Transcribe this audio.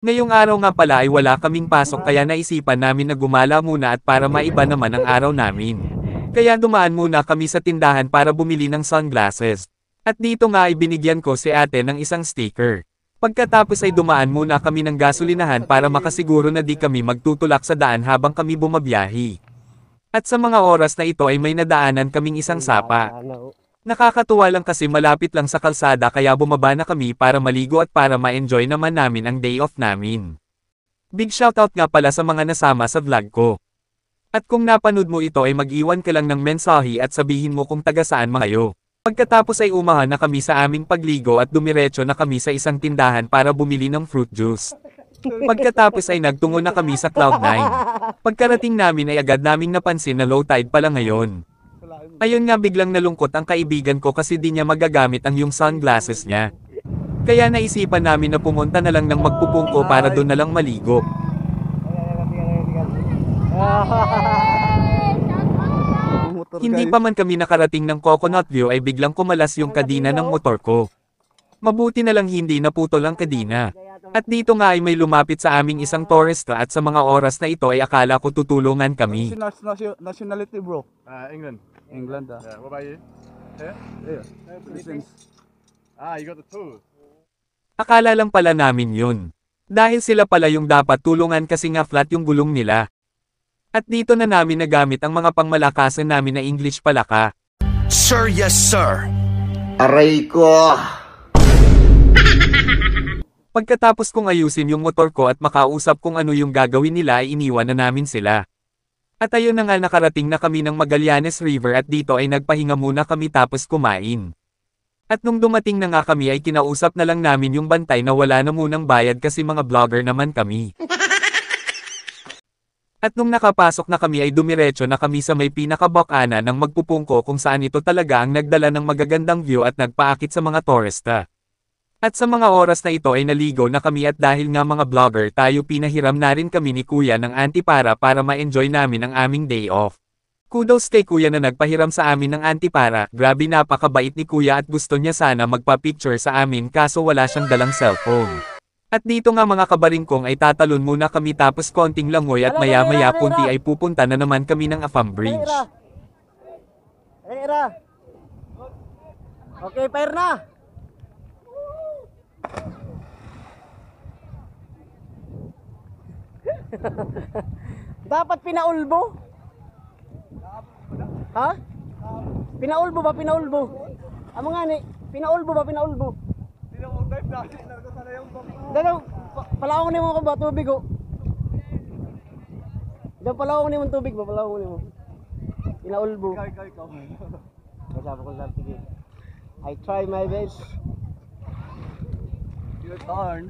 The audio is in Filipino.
Ngayong araw nga pala ay wala kaming pasok kaya naisipan namin na gumala muna at para maiba naman ang araw namin. Kaya dumaan muna kami sa tindahan para bumili ng sunglasses. At dito nga ay binigyan ko si ate ng isang sticker. Pagkatapos ay dumaan muna kami ng gasolinahan para makasiguro na di kami magtutulak sa daan habang kami bumabiyahe. At sa mga oras na ito ay may nadaanan kaming isang sapa. Nakakatuwa lang kasi malapit lang sa kalsada kaya bumaba na kami para maligo at para ma-enjoy naman namin ang day off namin. Big shoutout nga pala sa mga nasama sa vlog ko. At kung napanood mo ito ay mag-iwan ka lang ng mensahe at sabihin mo kung taga saan kayo. Pagkatapos ay umahan na kami sa aming pagligo at dumiretso na kami sa isang tindahan para bumili ng fruit juice. Pagkatapos ay nagtungo na kami sa Cloud9. Pagkarating namin ay agad naming napansin na low tide pala ngayon. Ayun nga biglang nalungkot ang kaibigan ko kasi di niya magagamit ang yung sunglasses niya. Kaya naisipan namin na pumunta na lang ng magpupungko para doon na lang maligo. Hindi pa man kami nakarating ng Coconut View ay biglang kumalas yung kadina ng motor ko. Mabuti na lang hindi naputol ang kadina. At dito nga ay may lumapit sa aming isang tourista at sa mga oras na ito ay akala ko tutulungan kami. Nationality bro? England. England Yeah, what about you? Here? Yeah. Listens. You got the two. Akala lang pala namin yun. Dahil sila pala yung dapat tulungan kasi nga flat yung gulong nila. At dito na namin nagamit ang mga pangmalakasan namin na English palaka. Sir, yes sir. Aray ko! Pagkatapos kong ayusin yung motor ko at makausap kung ano yung gagawin nila ay iniwan na namin sila. At ayun na nga nakarating na kami ng Magallanes River at dito ay nagpahinga muna kami tapos kumain. At nung dumating na nga kami ay kinausap na lang namin yung bantay na wala na munang bayad kasi mga vlogger naman kami. At nung nakapasok na kami ay dumiretso na kami sa may pinakabakana ng magpupungko kung saan ito talaga ang nagdala ng magagandang view at nagpaakit sa mga turista. At sa mga oras na ito ay naligo na kami at dahil nga mga vlogger tayo pinahiram na rin kami ni kuya ng antipara para ma-enjoy namin ang aming day off. Kudos kay kuya na nagpahiram sa amin ng antipara, grabe napakabait ni kuya at gusto niya sana magpa-picture sa amin kaso wala siyang dalang cellphone. At dito nga mga kabaringkong ay tatalon muna kami tapos konting langoy at maya-maya punti ay pupunta na naman kami ng Afam Bridge. Okay, fire na! Dapat pinaulbo? Ha? Pinaulbo ba? Pinaulbo? Amo nga ni, pinaulbo ba? Pinaulbo? Dalaw, palawang ni mo ko ba? Tubig ko? Diyan palawang ni mo tubig ba? Palawang ni mo. Pinaulbo. Ikaw. Sabi ko lang, sige. I try my best. Your turn.